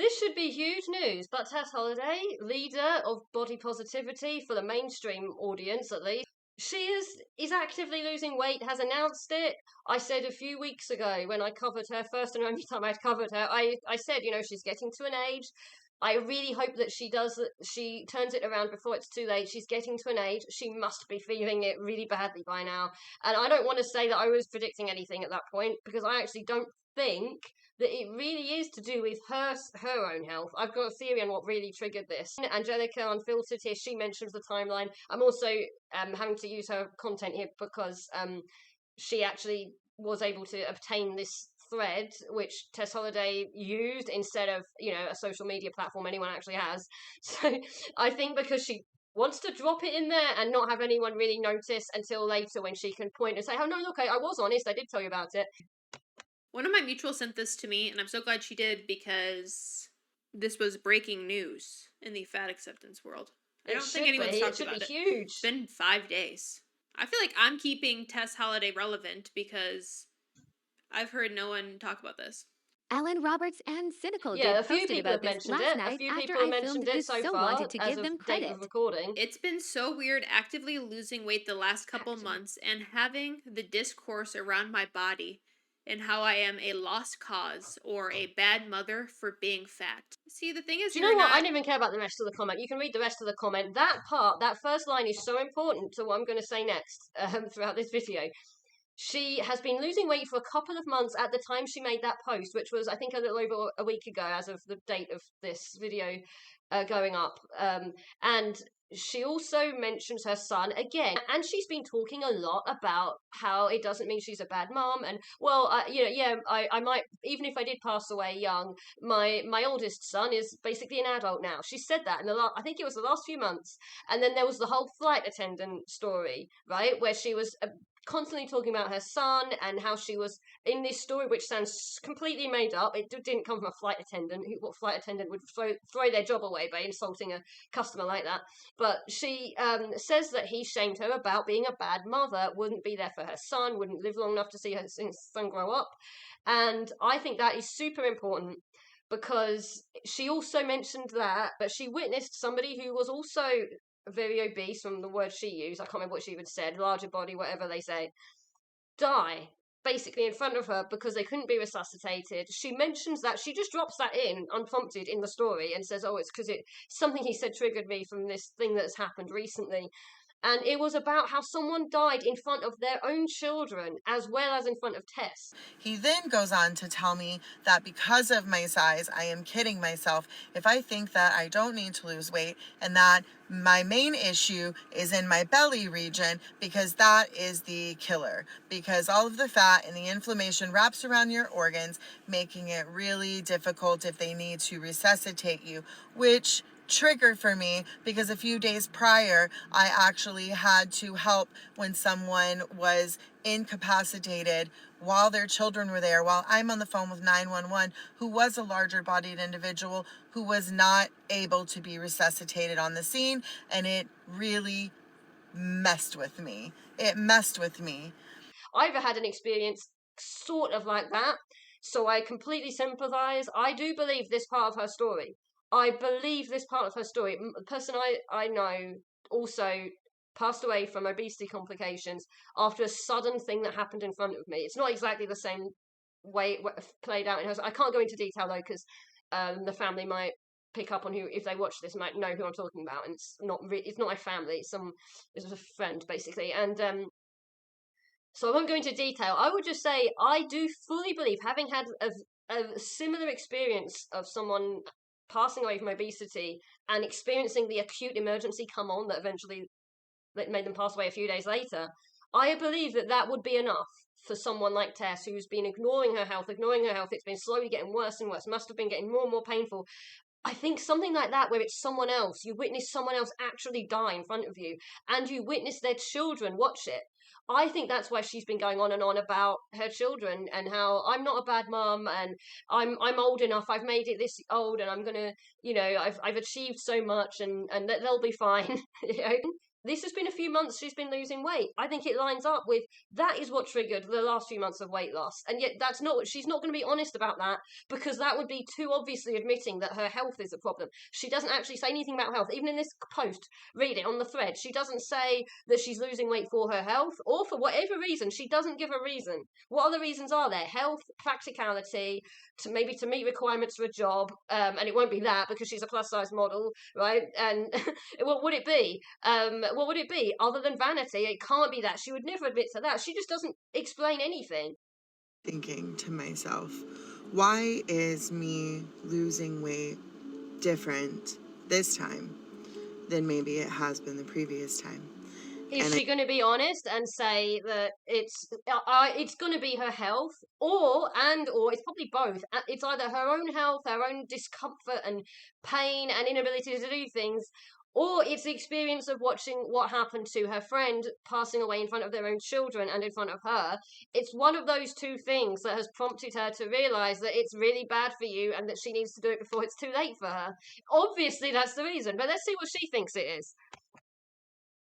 This should be huge news, but Tess Holliday, leader of body positivity for the mainstream audience at least, she is actively losing weight, has announced it. I said a few weeks ago when I covered her, first and only time I'd covered her, I said, she's getting to an age. I really hope that she turns it around before it's too late. She's getting to an age. She must be feeling it really badly by now. And I don't want to say that I was predicting anything at that point, because I actually don't think that it really is to do with her own health. I've got a theory on what really triggered this. Angelica Unfiltered here, she mentions the timeline. I'm also having to use her content here because she actually was able to obtain this thread which Tess Holliday used instead of a social media platform anyone actually has. So I think because she wants to drop it in there and not have anyone really notice until later when she can point and say, oh no, look, I was honest, I did tell you about it. One of my mutuals sent this to me, and I'm so glad she did, because this was breaking news in the fat acceptance world. I don't think anyone's talked about it. It should be huge. It's been 5 days. I feel like I'm keeping Tess Holliday relevant because I've heard no one talk about this. Alan Roberts and Cynical Yeah, did posted about this last night after I filmed this, so wanted to give them credit. Date of recording. It's been so weird actively losing weight the last couple months and having the discourse around my body and how I am a lost cause or a bad mother for being fat. See, the thing is, do you know what? I don't even care about the rest of the comment. You can read the rest of the comment. That part, that first line is so important to what I'm going to say next throughout this video. She has been losing weight for a couple of months at the time she made that post, which was, I think, a little over a week ago as of the date of this video going up. And she also mentions her son again, and she's been talking a lot about how it doesn't mean she's a bad mom. And well, I might, even if I did pass away young, my oldest son is basically an adult now. She said that in I think it was the last few months. And then there was the whole flight attendant story, right, where she was constantly talking about her son and how she was in this story, which sounds completely made up. It didn't come from a flight attendant. What flight attendant would throw their job away by insulting a customer like that? But she says that he shamed her about being a bad mother, wouldn't be there for her son, wouldn't live long enough to see her son grow up. And I think that is super important, because she also mentioned that she witnessed somebody who was also very obese, from the word she used, I can't remember what she even said, larger body, whatever they say, die basically in front of her because they couldn't be resuscitated. She mentions that, she just drops that in unprompted in the story and says, oh, it's because something he said triggered me from this thing that's happened recently. And it was about how someone died in front of their own children as well as in front of Tess. He then goes on to tell me that because of my size, I am kidding myself if I think that I don't need to lose weight, and that my main issue is in my belly region because that is the killer, because all of the fat and the inflammation wraps around your organs, making it really difficult if they need to resuscitate you, which triggered for me because a few days prior I actually had to help when someone was incapacitated while their children were there, while I'm on the phone with 911, who was a larger bodied individual who was not able to be resuscitated on the scene, and it really messed with me. It messed with me. I've had an experience sort of like that, so I completely sympathize. I do believe this part of her story. I believe this part of her story. The person I know also passed away from obesity complications after a sudden thing that happened in front of me. It's not exactly the same way it played out in her. I can't go into detail though, because the family might pick up on who, if they watch this, might know who I'm talking about. And it's not my family. It's a friend basically, and so I won't go into detail. I would just say I do fully believe, having had a similar experience of someone passing away from obesity and experiencing the acute emergency come on that eventually made them pass away a few days later, I believe that would be enough for someone like Tess, who's been ignoring her health. It's been slowly getting worse and worse, must have been getting more and more painful. I think something like that, where it's someone else, you witness someone else actually die in front of you, and you witness their children watch it. I think that's why she's been going on and on about her children and how I'm not a bad mum and I'm old enough, I've made it this old, and I'm gonna, I've achieved so much, and they'll be fine. this has been a few months she's been losing weight. I think it lines up with that is what triggered the last few months of weight loss. And yet that's not, she's not going to be honest about that, because that would be too obviously admitting that her health is a problem. She doesn't actually say anything about health. Even in this post, read it on the thread, she doesn't say that she's losing weight for her health or for whatever reason. She doesn't give a reason. What other reasons are there? Health, practicality, to maybe to meet requirements for a job, and it won't be that because she's a plus size model, right? And what would it be? What would it be other than vanity? It can't be that. She would never admit to that. She just doesn't explain anything. Thinking to myself, why is me losing weight different this time than maybe it has been the previous time? Is she going to be honest and say that it's going to be her health, or it's probably both? It's either her own health, her own discomfort and pain and inability to do things, or it's the experience of watching what happened to her friend passing away in front of their own children and in front of her. It's one of those two things that has prompted her to realize that it's really bad for you and that she needs to do it before it's too late for her. Obviously, that's the reason, but let's see what she thinks it is.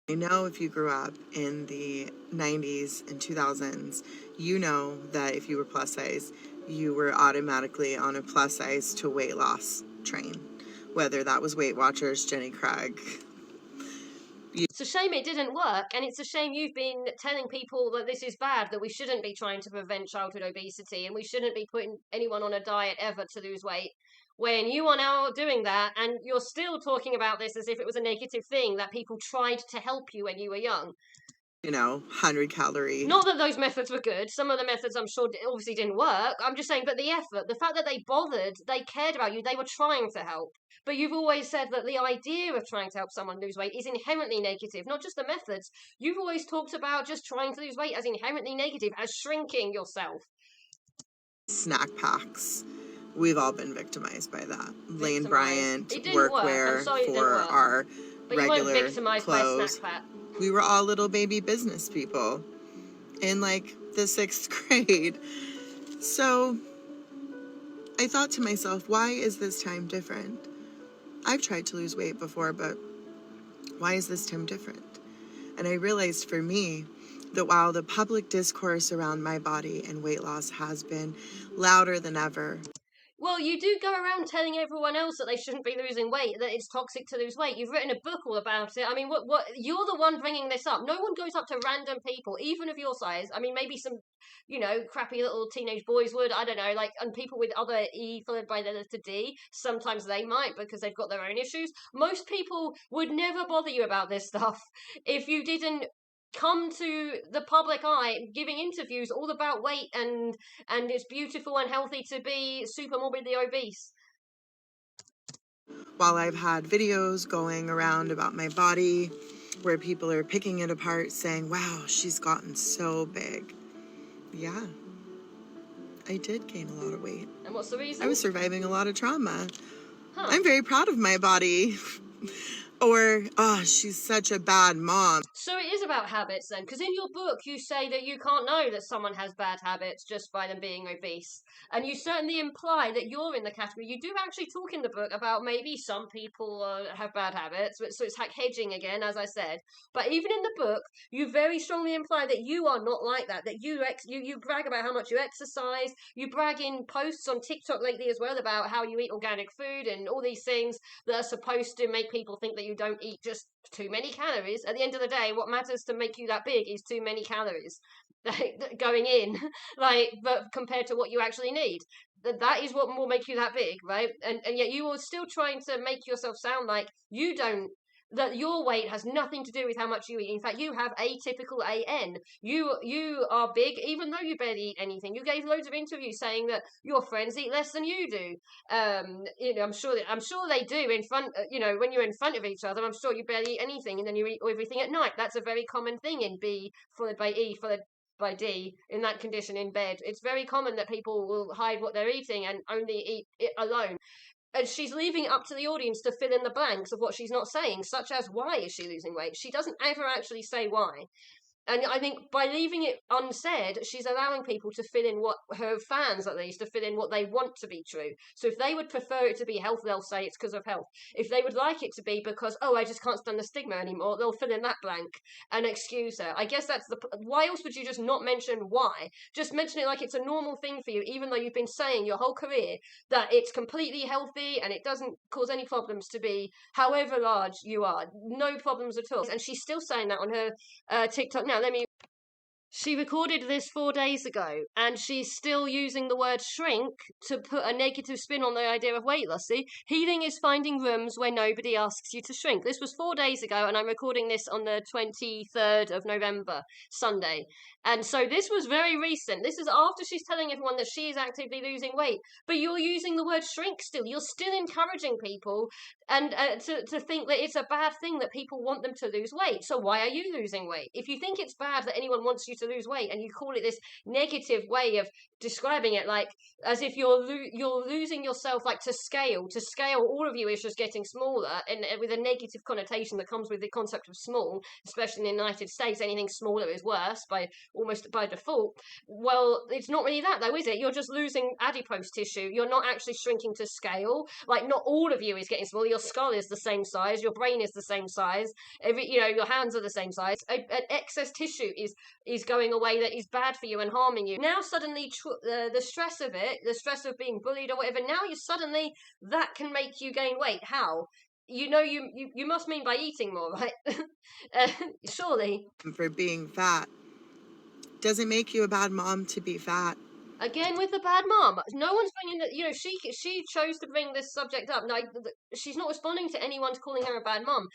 I know if you grew up in the 90s and 2000s, you know that if you were plus size, you were automatically on a plus size to weight loss train. Whether that was Weight Watchers, Jenny Craig. It's a shame it didn't work, and it's a shame you've been telling people that this is bad, that we shouldn't be trying to prevent childhood obesity, and we shouldn't be putting anyone on a diet ever to lose weight. When you are now doing that, and you're still talking about this as if it was a negative thing, that people tried to help you when you were young. 100 calorie. Not that those methods were good. Some of the methods I'm sure obviously didn't work. I'm just saying, but the effort, the fact that they bothered, they cared about you, they were trying to help. But you've always said that the idea of trying to help someone lose weight is inherently negative, not just the methods. You've always talked about just trying to lose weight as inherently negative, as shrinking yourself. Snack packs. We've all been victimized by that. Lane Bryant, workwear for our regular clothes. We were all little baby business people in like the 6th grade. So I thought to myself, why is this time different? I've tried to lose weight before, but why is this time different? And I realized for me that while the public discourse around my body and weight loss has been louder than ever. Well, you do go around telling everyone else that they shouldn't be losing weight, that it's toxic to lose weight. You've written a book all about it. I mean, what you're the one bringing this up. No one goes up to random people, even of your size. I mean, maybe some, crappy little teenage boys would. I don't know, and people with other E followed by the letter D. Sometimes they might because they've got their own issues. Most people would never bother you about this stuff if you didn't come to the public eye giving interviews all about weight and it's beautiful and healthy to be super morbidly obese. While I've had videos going around about my body where people are picking it apart saying, wow, she's gotten so big. Yeah, I did gain a lot of weight. And what's the reason? I was surviving a lot of trauma. I'm very proud of my body. Or, oh, she's such a bad mom. So it is about habits then, because in your book you say that you can't know that someone has bad habits just by them being obese. And you certainly imply that you're in the category. You do actually talk in the book about maybe some people have bad habits, so it's like hedging again, as I said. But even in the book, you very strongly imply that you are not like that, that you brag about how much you exercise, you brag in posts on TikTok lately as well about how you eat organic food and all these things that are supposed to make people think that you don't eat just too many calories. At the end of the day, what matters to make you that big is too many calories going in, but compared to what you actually need. That is what will make you that big, right? And yet you are still trying to make yourself sound like that your weight has nothing to do with how much you eat. In fact, you have atypical AN. You are big, even though you barely eat anything. You gave loads of interviews saying that your friends eat less than you do. I'm sure they do in front. When you're in front of each other, I'm sure you barely eat anything, and then you eat everything at night. That's a very common thing in B followed by E followed by D in that condition in bed. It's very common that people will hide what they're eating and only eat it alone. And she's leaving it up to the audience to fill in the blanks of what she's not saying, such as why is she losing weight? She doesn't ever actually say why. And I think by leaving it unsaid, she's allowing people to fill in what her fans, at least, to fill in what they want to be true. So if they would prefer it to be health, they'll say it's because of health. If they would like it to be because, oh, I just can't stand the stigma anymore, they'll fill in that blank and excuse her. I guess that's the. Why else would you just not mention why? Just mention it like it's a normal thing for you, even though you've been saying your whole career that it's completely healthy and it doesn't cause any problems to be however large you are. No problems at all. And she's still saying that on her TikTok now. She recorded this 4 days ago, and she's still using the word shrink to put a negative spin on the idea of weight loss. See, healing is finding rooms where nobody asks you to shrink. This was 4 days ago, and I'm recording this on the 23rd of November, Sunday. And so this was very recent. This is after she's telling everyone that she is actively losing weight. But you're using the word shrink still. You're still encouraging people and to think that it's a bad thing that people want them to lose weight. So why are you losing weight? If you think it's bad that anyone wants you to lose weight and you call it this negative way of describing it, like as if you're losing yourself, like to scale all of you is just getting smaller, and with a negative connotation that comes with the concept of small, especially in the United States, anything smaller is worse almost by default. Well, it's not really that though, is it? You're just losing adipose tissue. You're not actually shrinking to scale. Like, not all of you is getting smaller. Your skull is the same size, your brain is the same size, your hands are the same size. An excess tissue is going away that is bad for you and harming you. Now suddenly the stress of it, the stress of being bullied or whatever, now you suddenly, that can make you gain weight. How? You must mean by eating more, right? Surely. For being fat doesn't make you a bad mom to be fat. Again with the bad mom. No one's bringing the, she chose to bring this subject up. No, she's not responding to anyone calling her a bad mom.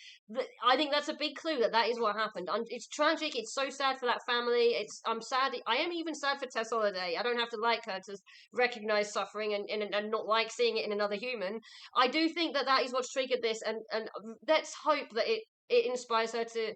I think that's a big clue that is what happened. It's tragic. It's so sad for that family. I'm sad. I am even sad for Tess Holliday. I don't have to like her to recognize suffering and not like seeing it in another human. I do think that is what's triggered this, and let's hope that it inspires her to.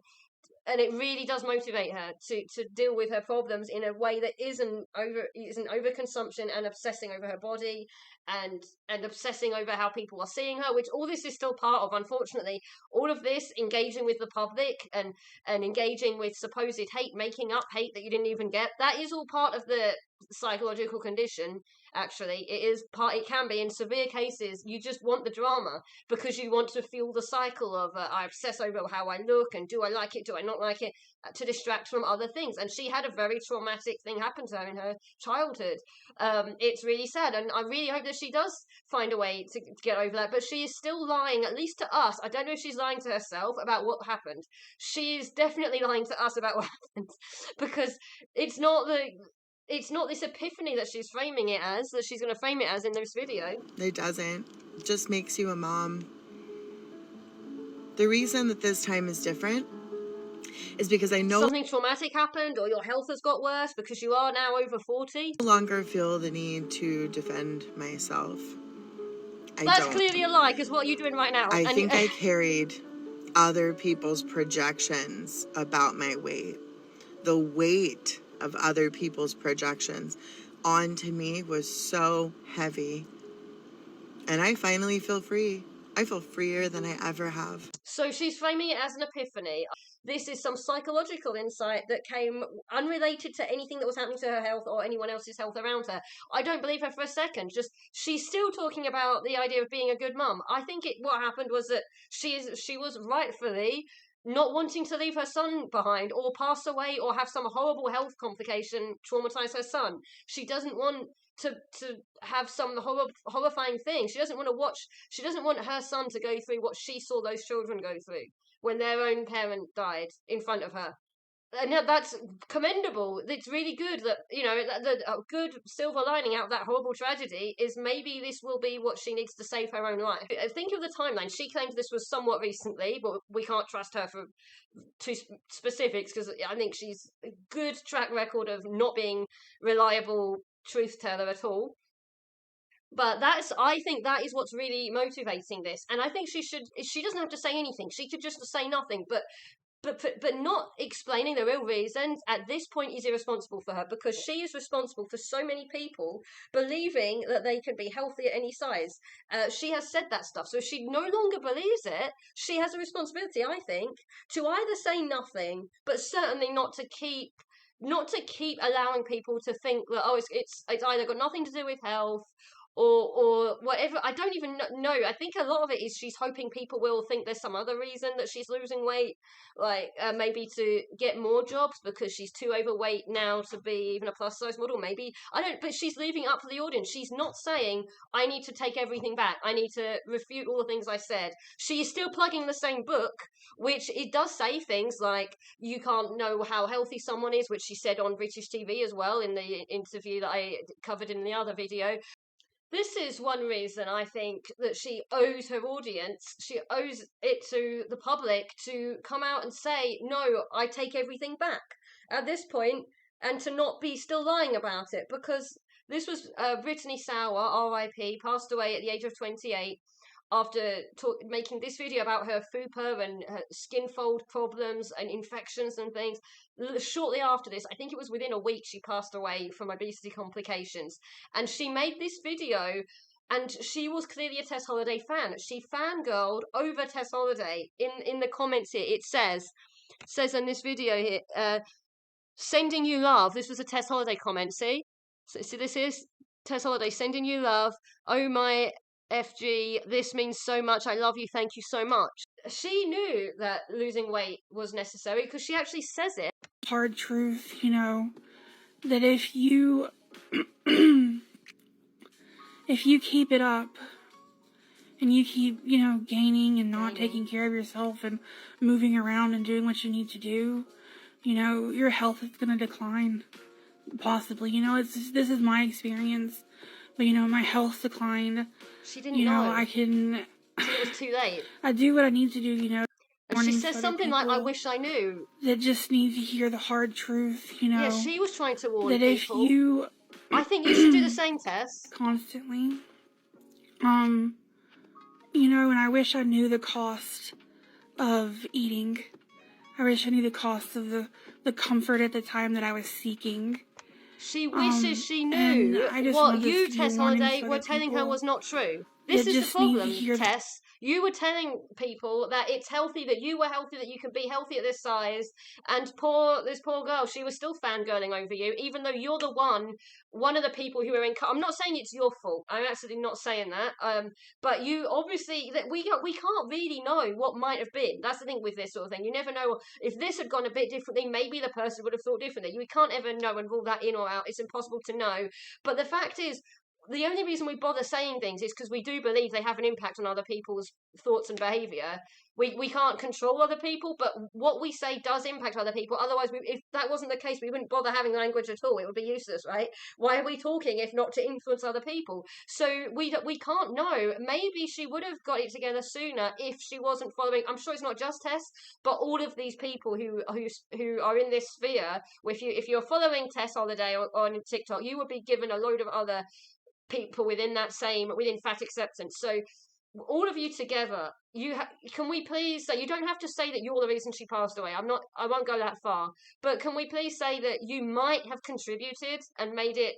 And it really does motivate her to deal with her problems in a way that isn't overconsumption and obsessing over her body and obsessing over how people are seeing her, which all this is still part of, unfortunately. All of this, engaging with the public and engaging with supposed hate, making up hate that you didn't even get, that is all part of the psychological condition. Actually, it can be in severe cases. You just want the drama because you want to feel the cycle of I obsess over how I look and do I like it, do I not like it, to distract from other things. And she had a very traumatic thing happen to her in her childhood. It's really sad, and I really hope that she does find a way to get over that. But she is still lying, at least to us. I don't know if she's lying to herself about what happened. She is definitely lying to us about what happened because it's not this epiphany that she's framing it as, that she's going to frame it as in this video. It doesn't. It just makes you a mom. The reason that this time is different is because I know something traumatic happened or your health has got worse because you are now over 40. I no longer feel the need to defend myself. That's clearly a lie, because what are you doing right now? I think I carried other people's projections about my weight. The weight of other people's projections onto me was so heavy. And I finally feel free. I feel freer than I ever have. So she's framing it as an epiphany. This is some psychological insight that came unrelated to anything that was happening to her health or anyone else's health around her. I don't believe her for a second. Just, she's still talking about the idea of being a good mum. I think what happened was that she was rightfully not wanting to leave her son behind or pass away or have some horrible health complication traumatize her son. She doesn't want to have some horrifying thing. She doesn't want her son to go through what she saw those children go through when their own parent died in front of her. And that's commendable. It's really good that, the good silver lining out of that horrible tragedy is maybe this will be what she needs to save her own life. Think of the timeline. She claims this was somewhat recently, but we can't trust her for too specifics because I think she's a good track record of not being reliable truth teller at all. But I think that is what's really motivating this. And I think she doesn't have to say anything. She could just say nothing. But but not explaining the real reasons at this point is irresponsible for her, because she is responsible for so many people believing that they can be healthy at any size. She has said that stuff, so if she no longer believes it, she has a responsibility, I think, to either say nothing, but certainly not to keep allowing people to think that, oh, it's either got nothing to do with health or whatever. I don't even know. I think a lot of it is she's hoping people will think there's some other reason that she's losing weight, like maybe to get more jobs because she's too overweight now to be even a plus size model. Maybe, I don't, but she's leaving it up for the audience. She's not saying, I need to take everything back, I need to refute all the things I said. She is still plugging the same book, which it does say things like you can't know how healthy someone is, which she said on British TV as well in the interview that I covered in the other video. This is one reason I think that she owes her audience, she owes it to the public to come out and say, no, I take everything back at this point, and to not be still lying about it, because this was Brittany Sauer, RIP, passed away at the age of 28 after making this video about her FUPA and her skin fold problems and infections and things. Shortly after this, I think it was within a week, she passed away from obesity complications. And she made this video, and she was clearly a Tess Holliday fan. She fangirled over Tess Holliday. In the comments here, it says in this video here, sending you love. This was a Tess Holliday comment, see? So this is Tess Holliday sending you love. Oh my FG, this means so much. I love you. Thank you so much. She knew that losing weight was necessary because she actually says it. Hard truth, that if you keep it up and you keep, gaining and not taking care of yourself and moving around and doing what you need to do, your health is going to decline. Possibly, this is my experience. But, my health declined. She didn't know. I can... It was too late. I do what I need to do, And she says something like, I wish I knew. That just need to hear the hard truth, Yeah, she was trying to warn that people. If you... I think you should do the same, Tess. Constantly. And I wish I knew the cost of eating. I wish I knew the cost of the comfort at the time that I was seeking. She wishes she knew what you, Tess Holliday, were telling her was not true. This is the problem, Tess. You were telling people that it's healthy, that you were healthy, that you can be healthy at this size, and this poor girl, she was still fangirling over you, even though you're the one of the people who are I'm not saying it's your fault. I'm absolutely not saying that. But you obviously, that we can't really know what might have been. That's the thing with this sort of thing. You never know. If this had gone a bit differently, maybe the person would have thought differently. We can't ever know and rule that in or out. It's impossible to know. But the fact is, the only reason we bother saying things is because we do believe they have an impact on other people's thoughts and behaviour. We can't control other people, but what we say does impact other people. Otherwise, if that wasn't the case, we wouldn't bother having language at all. It would be useless, right? Why are we talking if not to influence other people? So we can't know. Maybe she would have got it together sooner if she wasn't following. I'm sure it's not just Tess, but all of these people who are in this sphere. If you're following Tess Holliday on TikTok, you would be given a load of other people within fat acceptance. So all of you together, can we please say, you don't have to say that you're the reason she passed away. I won't go that far, but can we please say that you might have contributed and made it,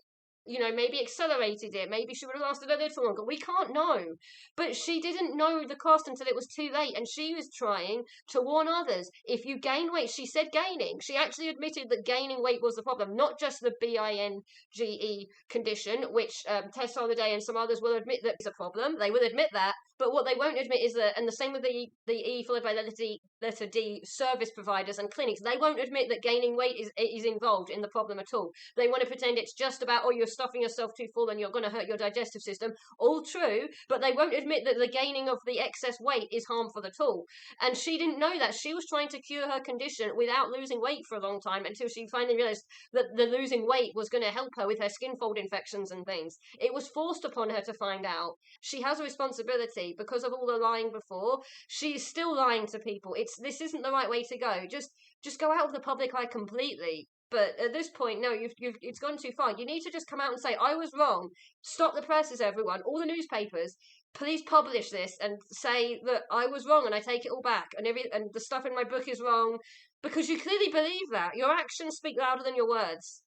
maybe accelerated it. Maybe she would have lasted a little longer. We can't know. But she didn't know the cost until it was too late. And she was trying to warn others. If you gain weight, she said gaining. She actually admitted that gaining weight was the problem, not just the BINGE condition, which Tess Holliday and some others will admit that is a problem. They will admit that. But what they won't admit is that, and the same with the E followed by letter D service providers and clinics, they won't admit that gaining weight is involved in the problem at all. They want to pretend it's just about, you're stuffing yourself too full and you're going to hurt your digestive system. All true, but they won't admit that the gaining of the excess weight is harmful at all. And she didn't know that. She was trying to cure her condition without losing weight for a long time, until she finally realized that the losing weight was going to help her with her skin fold infections and things. It was forced upon her to find out. She has a responsibility because of all the lying before. She's still lying to people. This isn't the right way to go. Just go out of the public eye completely. But at this point, no, it's gone too far. You need to just come out and say, I was wrong. Stop the presses, everyone. All the newspapers. please publish this and say that I was wrong and I take it all back, and the stuff in my book is wrong, because you clearly believe that. Your actions speak louder than your words.